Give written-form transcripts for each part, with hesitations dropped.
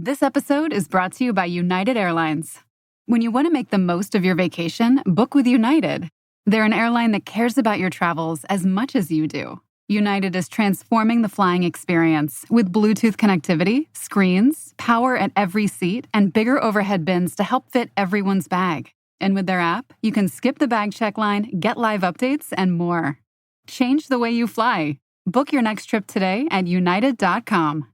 This episode is brought to you by United Airlines. When you want to make the most of your vacation, book with United. They're an airline that cares about your travels as much as you do. United is transforming the flying experience with Bluetooth connectivity, screens, power at every seat, and bigger overhead bins to help fit everyone's bag. And with their app, you can skip the bag check line, get live updates, and more. Change the way you fly. Book your next trip today at united.com.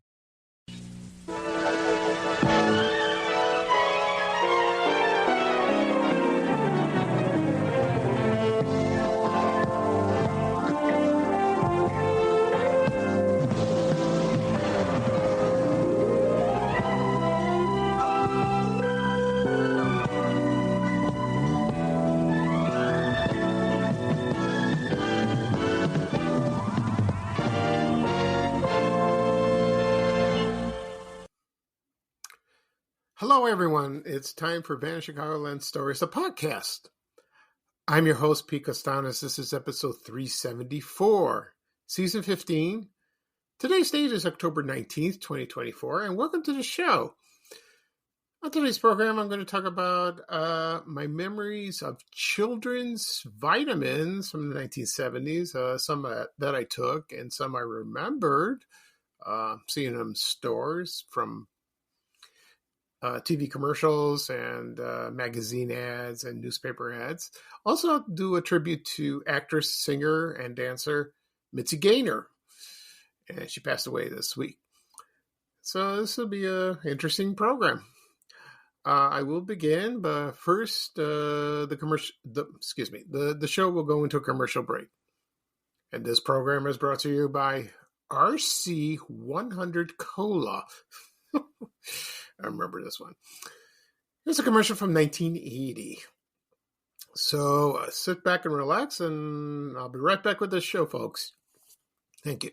Hello, everyone. It's time for Vanishing Chicagoland Stories, the podcast. I'm your host, Pete Costanis. This is episode 374, season 15. Today's date is October 19th, 2024, and welcome to the show. On today's program, I'm going to talk about my memories of children's vitamins from the 1970s, some that I took and some I remembered, seeing them in stores from TV commercials and magazine ads and newspaper ads. Also, I'll do a tribute to actress, singer, and dancer Mitzi Gaynor. And she passed away this week. So this will be an interesting program. I will begin, but first, the show will go into a commercial break. And this program is brought to you by RC100 Cola. I remember this one. Here's a commercial from 1980. So sit back and relax, and I'll be right back with this show, folks. Thank you.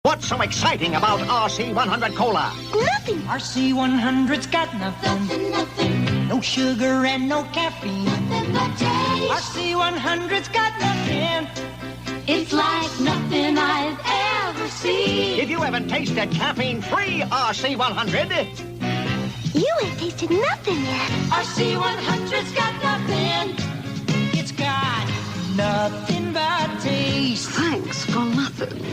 What's so exciting about RC100 Cola? Nothing. RC100's got nothing. Nothing. No sugar and no caffeine. Nothing but taste. RC100's got nothing. It's like nothing I've ever seen. If you haven't tasted caffeine-free RC100, You ain't tasted nothing yet. RC100's got nothing. It's got nothing but taste. Thanks for nothing.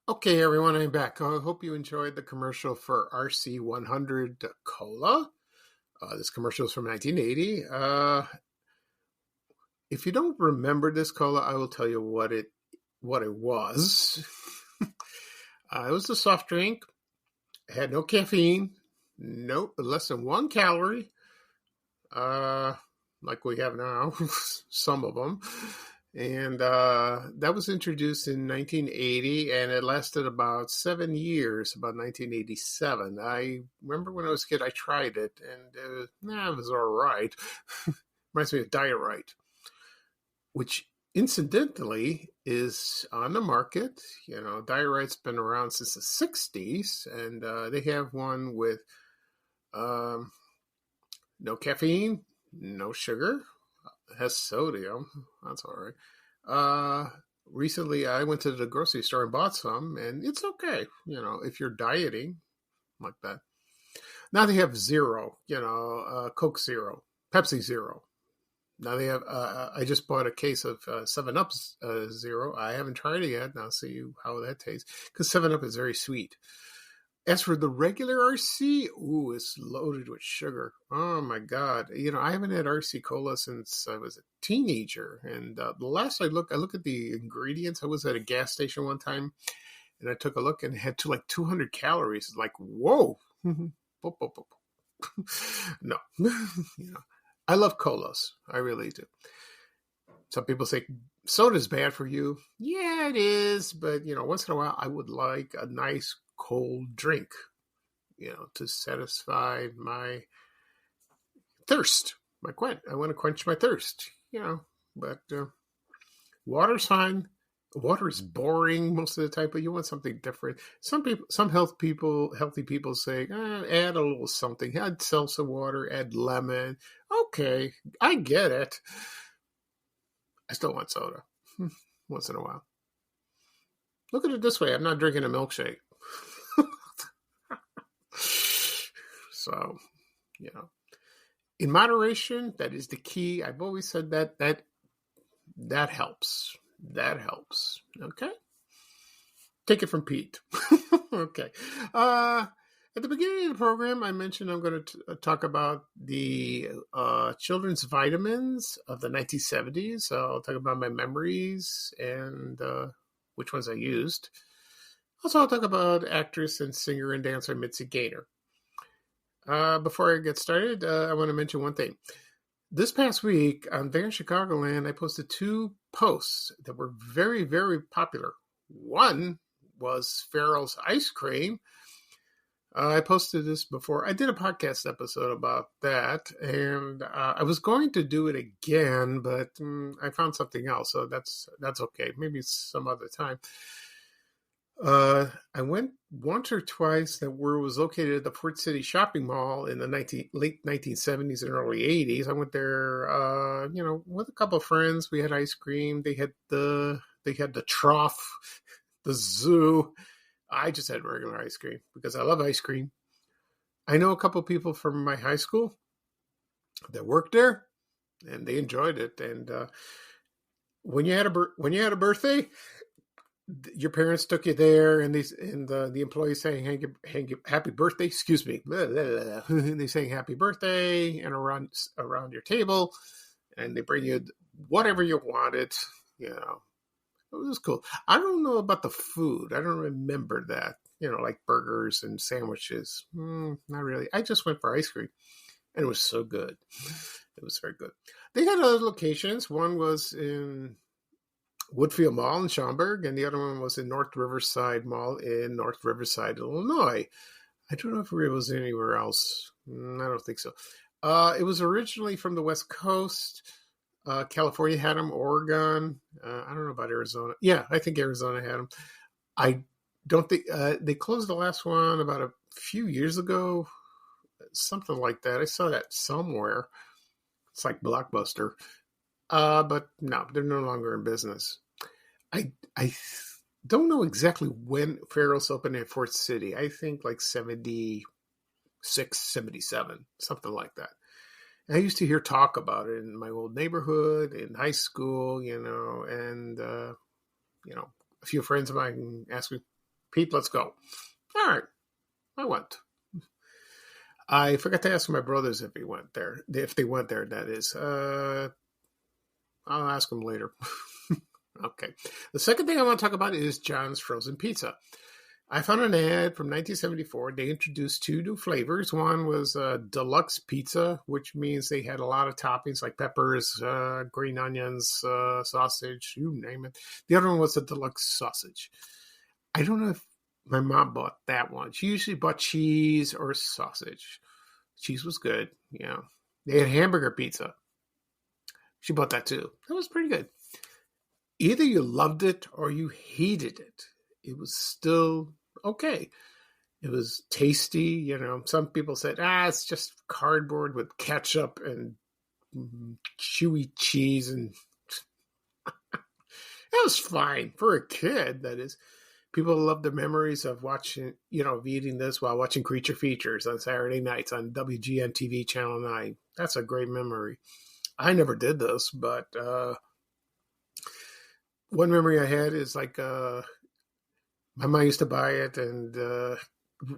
Okay, everyone, I'm back. I hope you enjoyed the commercial for RC100 Cola. This commercial is from 1980. If you don't remember this cola, I will tell you what it was. It was a soft drink. It had no caffeine, less than 1 calorie, like we have now, some of them. And that was introduced in 1980, and it lasted about 7 years, about 1987. I remember when I was a kid, I tried it, and it was all right. Reminds me of Diet Right, which incidentally is on the market. You know, Diet Right's been around since the 60s, and they have one with no caffeine, no sugar. It has sodium. That's all right. Recently, I went to the grocery store and bought some, and it's okay, if you're dieting like that. Now they have Zero, Coke Zero, Pepsi Zero. Now they have, I just bought a case of 7-Up Zero. I haven't tried it yet. Now see how that tastes, because 7-Up is very sweet. As for the regular RC, it's loaded with sugar. Oh, my God. I haven't had RC Cola since I was a teenager. And the last I look at the ingredients. I was at a gas station one time, and I took a look, and it had 200 calories. It's like, whoa. No. I love colas. I really do. Some people say soda's bad for you. Yeah, it is. But, once in a while, I would like a nice cold drink, to satisfy my thirst. I want to quench my thirst, but water's fine. Water is boring most of the time, but you want something different. Some healthy people say, add a little something, add salsa water, add lemon. Okay, I get it. I still want soda once in a while. Look at it this way. I'm not drinking a milkshake. So, in moderation, that is the key. I've always said that helps. That helps. Okay. Take it from Pete. Okay. At the beginning of the program, I mentioned I'm going to talk about the children's vitamins of the 1970s. So I'll talk about my memories and which ones I used. Also, I'll talk about actress and singer and dancer Mitzi Gaynor. Before I get started, I want to mention one thing. This past week on Van Chicagoland, I posted 2 posts that were very, very popular. One was Farrell's ice cream. I posted this before. I did a podcast episode about that, and I was going to do it again, but I found something else, so that's okay. Maybe some other time. I went once or twice where it was located at the Fort City Shopping Mall in the late 1970s and early 80s. I went there, with a couple of friends. We had ice cream. They had the trough, the zoo. I just had regular ice cream because I love ice cream. I know a couple of people from my high school that worked there, and they enjoyed it. And when you had a birthday, your parents took you there, and the employees saying happy birthday. Excuse me, blah, blah, blah. They saying happy birthday and around your table, and they bring you whatever you wanted. It was cool. I don't know about the food. I don't remember that. Like burgers and sandwiches. Not really. I just went for ice cream, and it was so good. It was very good. They had other locations. One was in Woodfield Mall in Schaumburg, and the other one was in North Riverside Mall in North Riverside, Illinois. I don't know if it was anywhere else. I don't think so. It was originally from the West Coast. California had them. Oregon. I don't know about Arizona. Yeah, I think Arizona had them. I don't think they closed the last one about a few years ago. Something like that. I saw that somewhere. It's like Blockbuster. But no, they're no longer in business. I don't know exactly when Farrell's opened in Fort City. I think like 76, 77, something like that. I used to hear talk about it in my old neighborhood, in high school, and, a few friends of mine asked me, Pete, let's go. All right. I went. I forgot to ask my brothers if they went there, that is. I'll ask them later. Okay. The second thing I want to talk about is John's Frozen Pizza. I found an ad from 1974. They introduced 2 new flavors. One was deluxe pizza, which means they had a lot of toppings like peppers, green onions, sausage, you name it. The other one was a deluxe sausage. I don't know if my mom bought that one. She usually bought cheese or sausage. Cheese was good. They had hamburger pizza. She bought that too. That was pretty good. Either you loved it or you hated it. It was still okay. It was tasty. Some people said, it's just cardboard with ketchup and chewy cheese. And that was fine for a kid, that is. People love the memories of watching, of eating this while watching Creature Features on Saturday nights on WGN-TV Channel 9. That's a great memory. I never did this, but one memory I had is like my mom used to buy it, and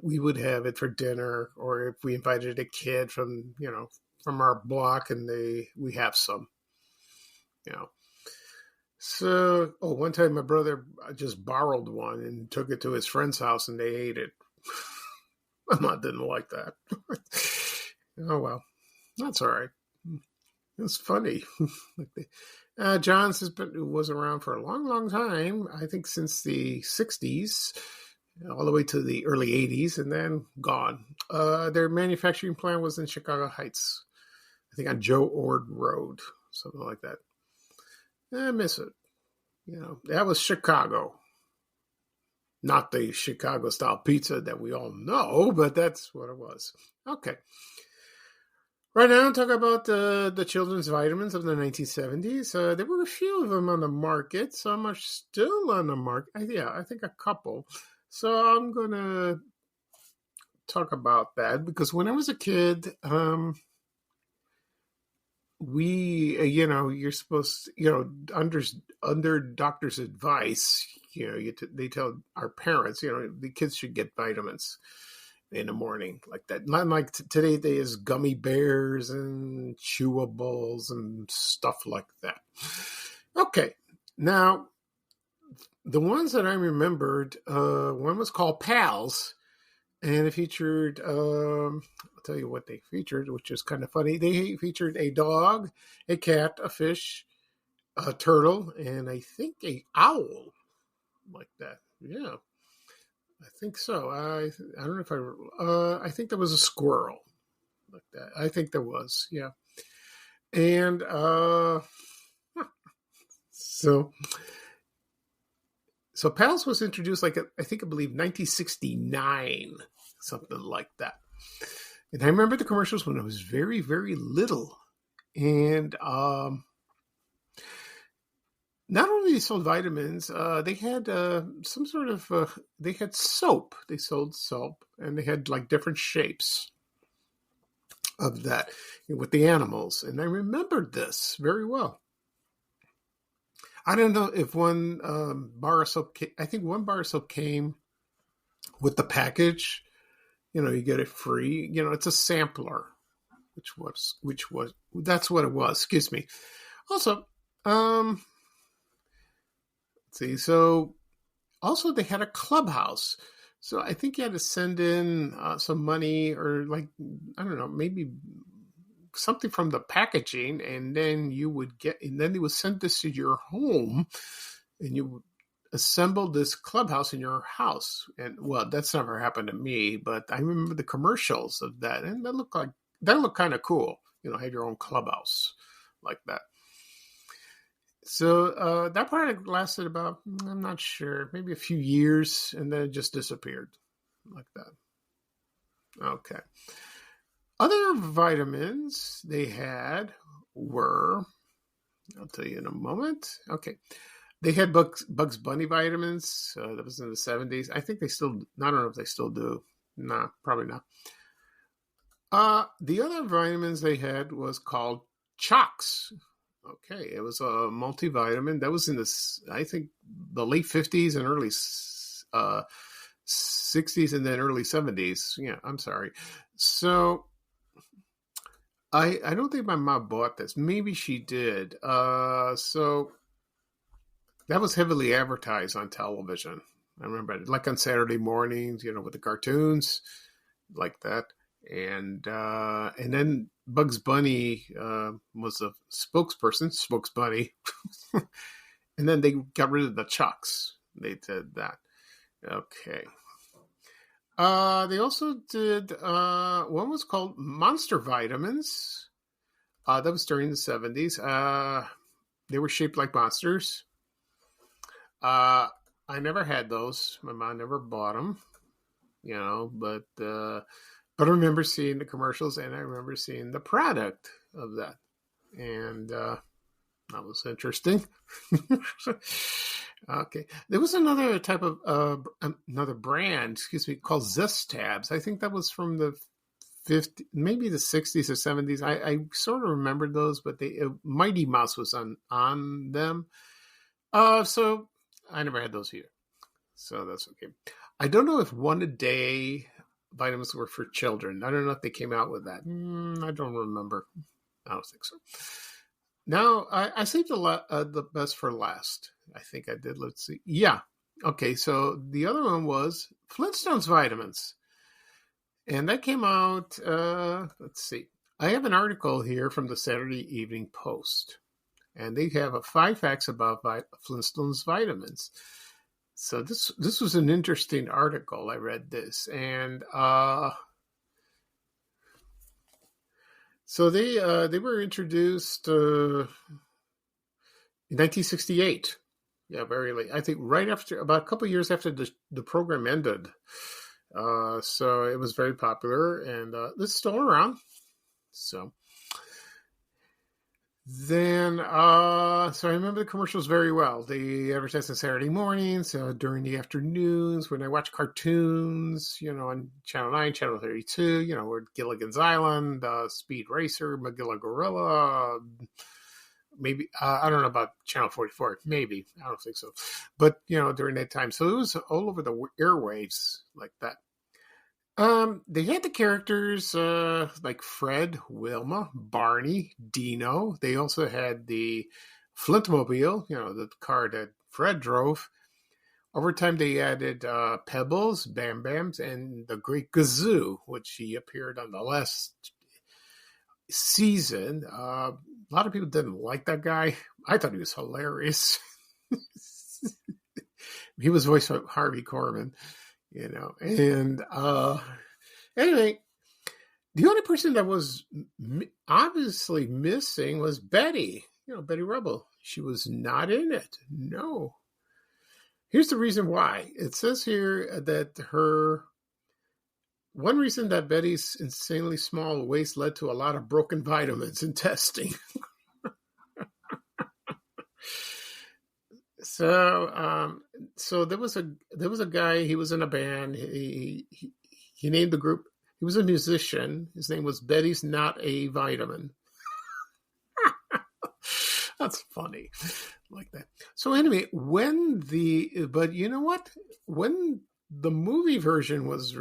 we would have it for dinner, or if we invited a kid from our block, and we have some. So, one time my brother just borrowed one and took it to his friend's house, and they ate it. My mom didn't like that. Oh, that's all right. It's funny. John's was around for a long, long time. I think since the 60s, all the way to the early 80s, and then gone. Their manufacturing plant was in Chicago Heights. I think on Joe Ord Road, something like that. I miss it. That was Chicago. Not the Chicago-style pizza that we all know, but that's what it was. Okay. Right now, talk about the children's vitamins of the 1970s. There were a few of them on the market. Some are still on the market. I think a couple. So I'm going to talk about that because when I was a kid, you're supposed to, under doctor's advice, they tell our parents, the kids should get vitamins in the morning like that. Not like today is gummy bears and chewables and stuff like that. Okay. Now, the ones that I remembered, one was called Pals, and it featured, I'll tell you what they featured, which is kind of funny. They featured a dog, a cat, a fish, a turtle, and I think a owl like that. Yeah. I think so. I don't know if I think there was a squirrel like that. I think there was, yeah. And so Pals was introduced I believe 1969, something like that. And I remember the commercials when I was very, very little. And not only they sold vitamins, they had some sort of, they had soap. They sold soap, and they had like different shapes of that with the animals. And I remembered this very well. I don't know if one bar of soap, I think one bar of soap came with the package. You get it free. It's a sampler, that's what it was. Excuse me. Also, let's see. So also they had a clubhouse. So I think you had to send in some money or I don't know, maybe something from the packaging, and then they would send this to your home, and you would assemble this clubhouse in your house. And well, that's never happened to me, but I remember the commercials of that, and that looked kind of cool. Have your own clubhouse like that. So that product lasted about, I'm not sure, maybe a few years, and then it just disappeared like that. Okay. Other vitamins they had were, I'll tell you in a moment. Okay. They had Bugs Bunny vitamins. That was in the 70s. I think they still, I don't know if they still do. Nah, probably not. The other vitamins they had was called Chox. Okay. It was a multivitamin. That was in I think the late 50s and early 60s and then early 70s. Yeah, I'm sorry. So I don't think my mom bought this. Maybe she did. So that was heavily advertised on television. I remember it, like on Saturday mornings, with the cartoons like that. And then Bugs Bunny was a spokesperson, Spokes Bunny. And then they got rid of the Chox. They did that. Okay. They also did, one was called Monster Vitamins. That was during the 70s. They were shaped like monsters. I never had those. My mom never bought them, but I remember seeing the commercials, and I remember seeing the product of that. And that was interesting. Okay. There was another type of, another brand, called Zest Tabs. I think that was from the 50s, maybe the 60s or 70s. I sort of remembered those, but Mighty Mouse was on them. So I never had those here. So that's okay. I don't know if one a day vitamins were for children. I don't know if they came out with that. I don't remember. I don't think so. Now, I saved the best for last. I think I did. Let's see. Yeah. Okay, so the other one was Flintstones vitamins. And that came out, let's see. I have an article here from the Saturday Evening Post. And they have 5 facts about Flintstones vitamins. So this was an interesting article. I read this. And so they were introduced in 1968. Yeah, very late. I think right after, about a couple of years after the program ended. So it was very popular, and it's still around. So Then, so I remember the commercials very well. They advertised on Saturday mornings, during the afternoons when I watch cartoons, on Channel 9, Channel 32, or Gilligan's Island, Speed Racer, Magilla Gorilla, maybe, I don't know about Channel 44, maybe, I don't think so. But, during that time. So it was all over the airwaves like that. They had the characters like Fred, Wilma, Barney, Dino. They also had the Flintmobile, the car that Fred drove. Over time, they added Pebbles, Bam Bams, and the Great Gazoo, which he appeared on the last season. A lot of people didn't like that guy. I thought he was hilarious. He was voiced by Harvey Korman. And anyway, the only person that was obviously missing was Betty, Betty Rubble. She was not in it. No. Here's the reason why. It says here that one reason that Betty's insanely small waist led to a lot of broken vitamins in testing. So there was a guy. He was in a band. He named the group. He was a musician. His name was Betty's Not a Vitamin. That's funny, like that. So anyway, but you know what? When the movie version was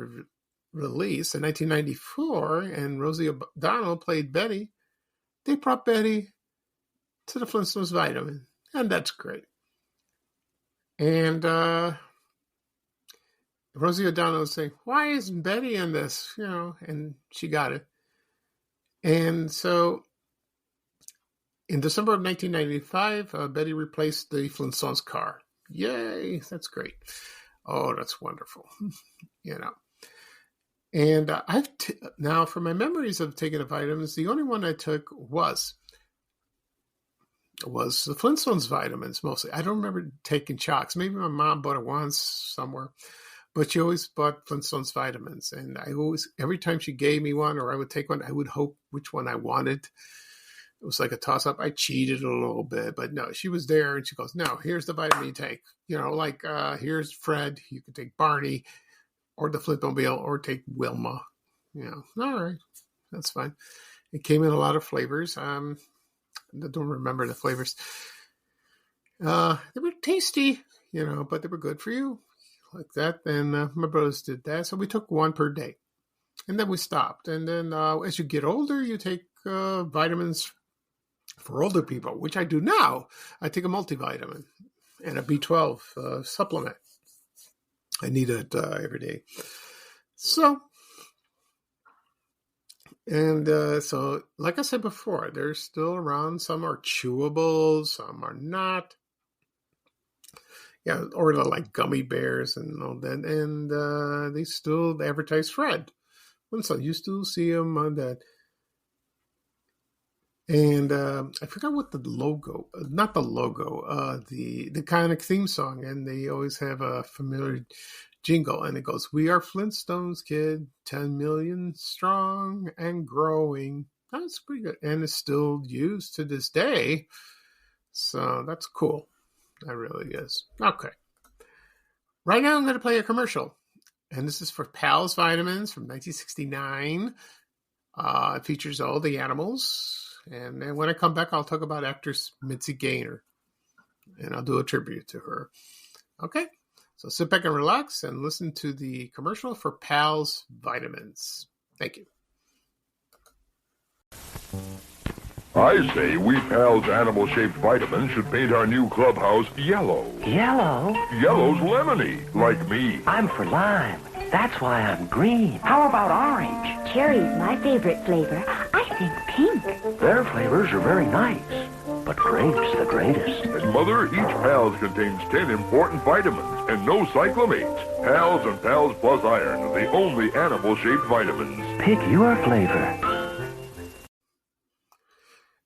released in 1994, and Rosie O'Donnell played Betty, they brought Betty to the Flintstones Vitamin, and that's great. And Rosie O'Donnell was saying, why isn't Betty in this? And she got it. And so in December of 1995, Betty replaced the Flintstones car. Yay, that's great. Oh, that's wonderful. And now for my memories of taking the vitamins, the only one I took was the Flintstones vitamins mostly. I don't remember taking Chalks. Maybe my mom bought it once somewhere, but she always bought Flintstones vitamins. And every time she gave me one or I would take one, I would hope which one I wanted. It was like a toss up. I cheated a little bit, but no, she was there and she goes, no, here's the vitamin you take. Here's Fred. You can take Barney or the Flintmobile or take Wilma. All right. That's fine. It came in a lot of flavors. I don't remember the flavors. They were tasty, but they were good for you, like that. And my brothers did that, so we took one per day, and then we stopped. And then as you get older, you take vitamins for older people, which I do now. I take a multivitamin and a B12 supplement. I need it every day. So. And so, like I said before, they're still around. Some are chewable, some are not. Yeah, or they're like gummy bears and all that. And they still advertise Fred. So you still see them on that. And I forgot what the logo, not the logo, the kind of theme song. And they always have a familiar jingle, and it goes, we are Flintstones, kid, 10 million strong and growing. That's pretty good. And it's still used to this day. So that's cool. That really is. Okay. Right now I'm going to play a commercial. And this is for Pals Vitamins from 1969. It features all the animals. And then when I come back, I'll talk about actress Mitzi Gaynor. And I'll do a tribute to her. Okay. So sit back and relax and listen to the commercial for Pals Vitamins. Thank you. I say we Pals animal-shaped vitamins should paint our new clubhouse yellow. Yellow? Yellow's lemony, like me. I'm for lime. That's why I'm green. How about orange? Cherry's my favorite flavor. I think pink. Their flavors are very nice, but grape's the greatest. And Mother, each Pals contains 10 important vitamins and no cyclamates. Pals and Pals Plus Iron are the only animal-shaped vitamins. Pick your flavor.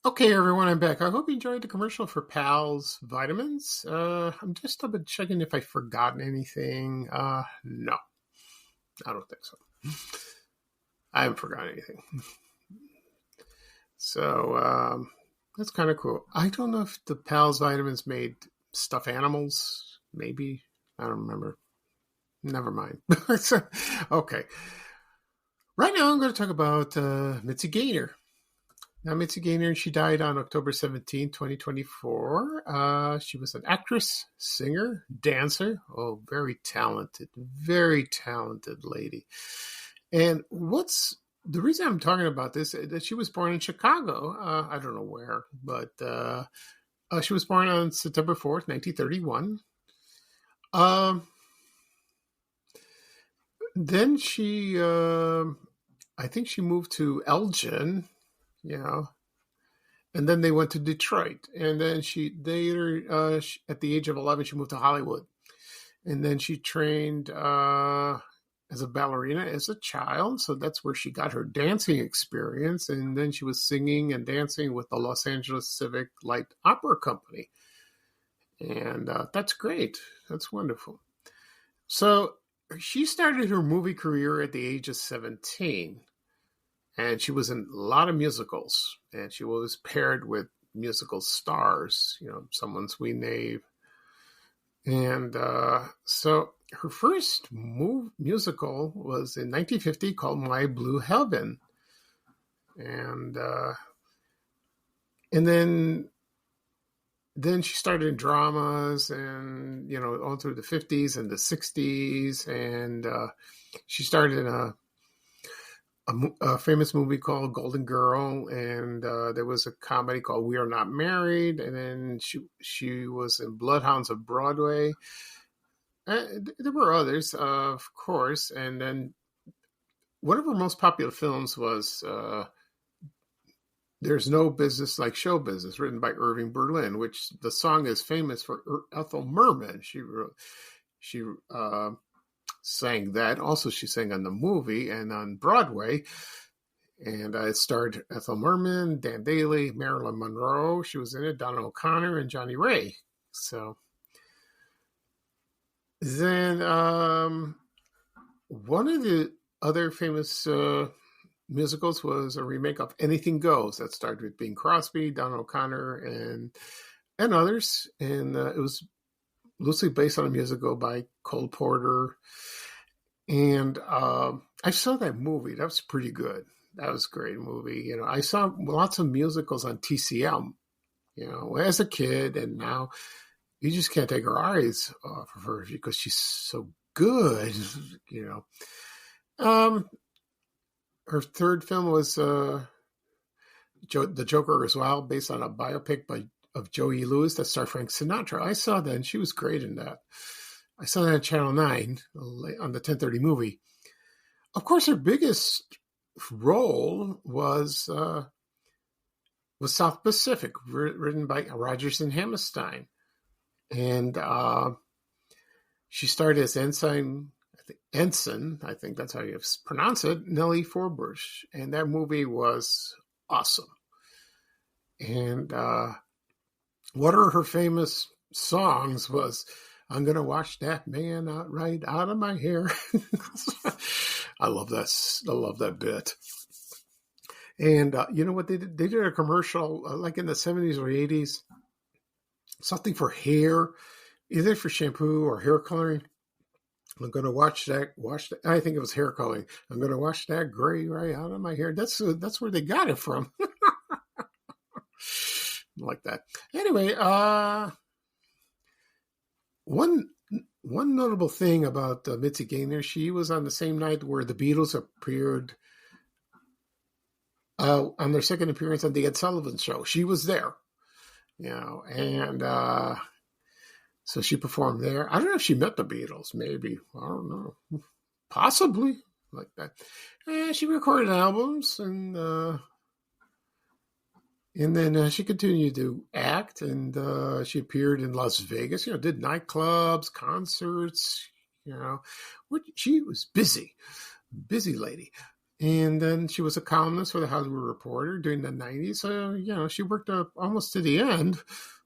Okay, everyone, I'm back. I hope you enjoyed the commercial for Pals Vitamins. I'm just double checking if I've forgotten anything. No, I don't think so. I haven't forgotten anything. So, That's kind of cool. I don't know if the Pals vitamins made stuffed animals. Maybe. I don't remember. Never mind. Okay. Right now, I'm going to talk about Mitzi Gaynor. Now, Mitzi Gaynor, she died on October 17, 2024. She was an actress, singer, dancer. Oh, very talented lady. And the reason I'm talking about this is that she was born in Chicago. I don't know where, but she was born on September 4th, 1931. Then she, I think she moved to Elgin, and then they went to Detroit. And then at the age of 11, she moved to Hollywood. And then she trained as a ballerina as a child. So that's where she got her dancing experience. And then she was singing and dancing with the Los Angeles Civic Light Opera Company. And that's great. That's wonderful. So she started her movie career at the age of 17. And she was in a lot of musicals. And she was paired with musical stars, Someone Sweet Knave. And so her first musical was in 1950 called My Blue Heaven. And then she started in dramas and, all through the 50s and the 60s. And she started in a famous movie called Golden Girl. And there was a comedy called We Are Not Married. And then she was in Bloodhounds of Broadway. There were others, of course. And then one of her most popular films was There's No Business Like Show Business, written by Irving Berlin, which the song is famous for. Ethel Merman. She sang that. Also, she sang on the movie and on Broadway. And it starred Ethel Merman, Dan Daly, Marilyn Monroe. She was in it, Donna O'Connor, and Johnny Ray. So then one of the other famous musicals was a remake of Anything Goes that starred with Bing Crosby, Donna O'Connor, and others. And it was loosely based on a musical by Cole Porter. And I saw that movie. That was pretty good. That was a great movie. I saw lots of musicals on TCM, as a kid. And now you just can't take your eyes off of her because she's so good, Her third film was The Joker as well, based on a biopic of Joey Lewis that starred Frank Sinatra. I saw that, and she was great in that. I saw that on Channel 9 on the 10:30 movie. Of course, her biggest role was South Pacific, written by Rodgers and Hammerstein. And she starred as Ensign, I think that's how you pronounce it, Nellie Forbush. And that movie was awesome. And one of her famous songs was, I'm going to wash that man right out of my hair. I love that bit. And you know what they did? They did a commercial like in the 70s or 80s, something for hair, either for shampoo or hair coloring. I'm going to wash that. I think it was hair coloring. I'm going to wash that gray right out of my hair. That's where they got it from. Like that. Anyway, one notable thing about Mitzi Gaynor, she was on the same night where the Beatles appeared on their second appearance on the Ed Sullivan Show. She was there, and so she performed there. I don't know if she met the Beatles, maybe. I don't know. Possibly, like that. And she recorded albums, and then she continued to act, and she appeared in Las Vegas, did nightclubs, concerts, she was busy lady. And then she was a columnist for the Hollywood Reporter during the 90s. So, she worked up almost to the end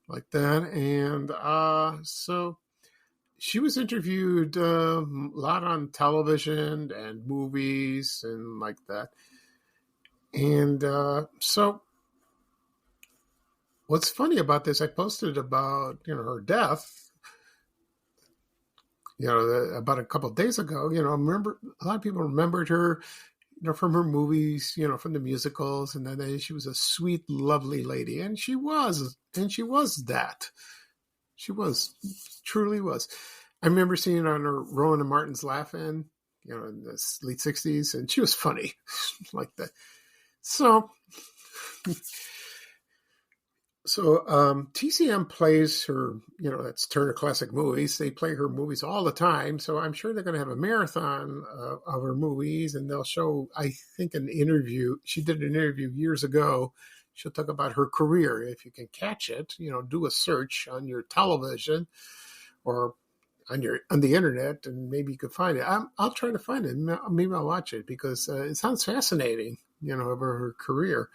like that. And so she was interviewed a lot on television and movies and like that. And so what's funny about this, I posted about, her death, about a couple of days ago. Remember, a lot of people remembered her, from her movies, from the musicals, and then she was a sweet, lovely lady, and she was that. She truly was. I remember seeing her on her Rowan and Martin's Laugh-In, in the late 60s, and she was funny like that. So TCM plays her, that's Turner Classic Movies. They play her movies all the time. So I'm sure they're going to have a marathon of her movies, and they'll show, I think, an interview. She did an interview years ago. She'll talk about her career. If you can catch it, do a search on your television or on the internet, and maybe you could find it. I'll try to find it. Maybe I'll watch it because it sounds fascinating, over her career.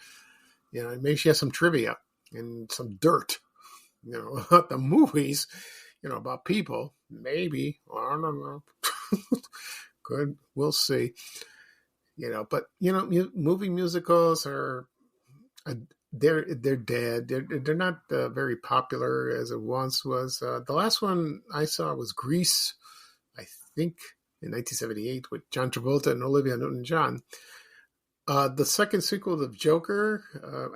Maybe she has some trivia and some dirt, about the movies, about people. Maybe. I don't know. Good. We'll see. But, movie musicals are, they're dead. They're not very popular as it once was. The last one I saw was Grease, I think, in 1978 with John Travolta and Olivia Newton-John. The second sequel of Joker,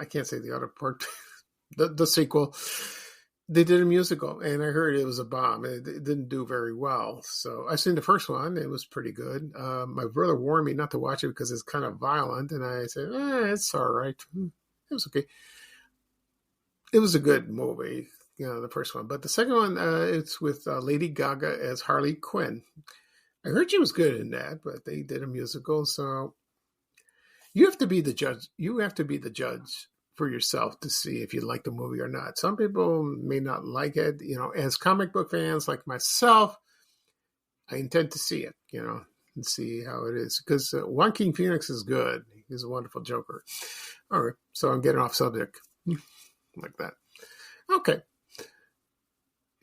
I can't say the other part, the sequel, they did a musical, and I heard it was a bomb. It didn't do very well. So I've seen the first one. It was pretty good. My brother warned me not to watch it because it's kind of violent, and I said, it's all right. It was okay. It was a good movie, the first one. But the second one, it's with Lady Gaga as Harley Quinn. I heard she was good in that, but they did a musical, so you have to be the judge. You have to be the judge for yourself to see if you like the movie or not. Some people may not like it. As comic book fans like myself, I intend to see it, and see how it is. Because Joaquin Phoenix is good. He's a wonderful Joker. All right, so I'm getting off subject like that. Okay.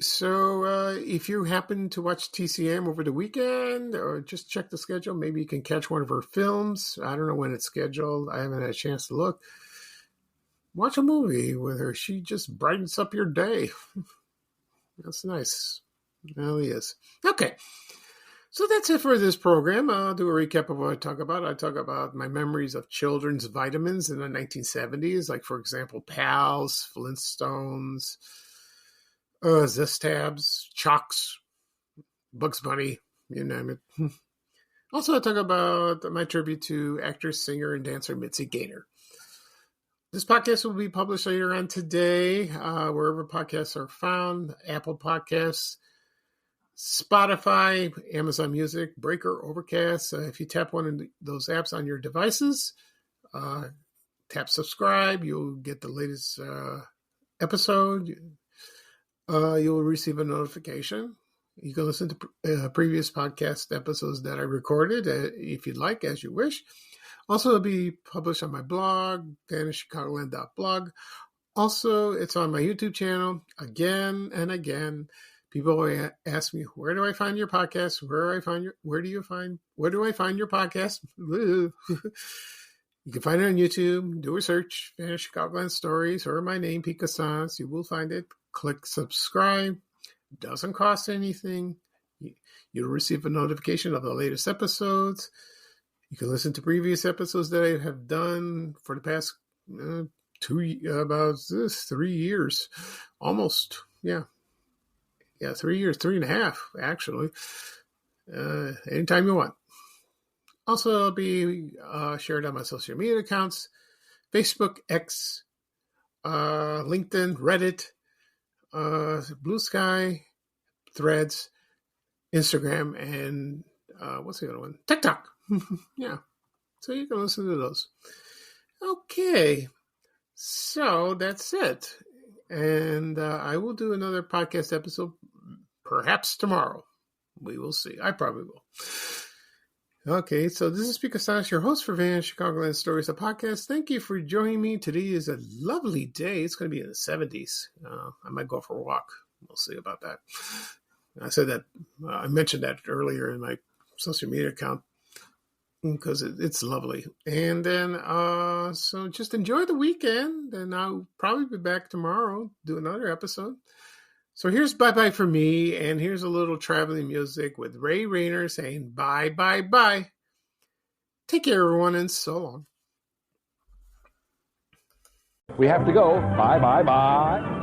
So if you happen to watch TCM over the weekend or just check the schedule, maybe you can catch one of her films. I don't know when it's scheduled. I haven't had a chance to look. Watch a movie with her. She just brightens up your day. That's nice. It really is. Okay. So that's it for this program. I'll do a recap of what I talk about. I talk about my memories of children's vitamins in the 1970s, like, for example, Pals, Flintstones, Zest Tabs, Chalks, Bugs Bunny, you name it. Also, I talk about my tribute to actress, singer, and dancer Mitzi Gaynor. This podcast will be published later on today, wherever podcasts are found: Apple Podcasts, Spotify, Amazon Music, Breaker, Overcast. If you tap one of those apps on your devices, tap subscribe. You'll get the latest episode. You'll receive a notification. You can listen to previous podcast episodes that I recorded if you'd like, as you wish. Also, it'll be published on my blog, vanishchicagoland.blog. Also, it's on my YouTube channel. Again and again, people ask me, where do I find your podcast? Where do I find your podcast? You can find it on YouTube. Do a search, Vanish Chicagoland Stories, or my name, Pete Costans. You will find it. Click subscribe. Doesn't cost anything. You'll receive a notification of the latest episodes. You can listen to previous episodes that I have done for the past 3 years. Almost, yeah. Yeah, 3 years, 3.5, actually. Anytime you want. Also, it'll be shared on my social media accounts: Facebook, X, LinkedIn, Reddit, Blue Sky, Threads, Instagram, and what's the other one? TikTok. Yeah. So you can listen to those. Okay. So that's it. And I will do another podcast episode perhaps tomorrow. We will see. I probably will. Okay, so this is Pete Costans, your host for Vanish Chicagoland Stories, a podcast. Thank you for joining me. Today is a lovely day. It's going to be in the 70s. I might go for a walk. We'll see about that. I said that. I mentioned that earlier in my social media account. because it's lovely. And then, so just enjoy the weekend, and I'll probably be back tomorrow, do another episode. So here's bye-bye for me, and here's a little traveling music with Ray Rayner saying bye, bye, bye. Take care, everyone, and so long. We have to go. Bye, bye, bye.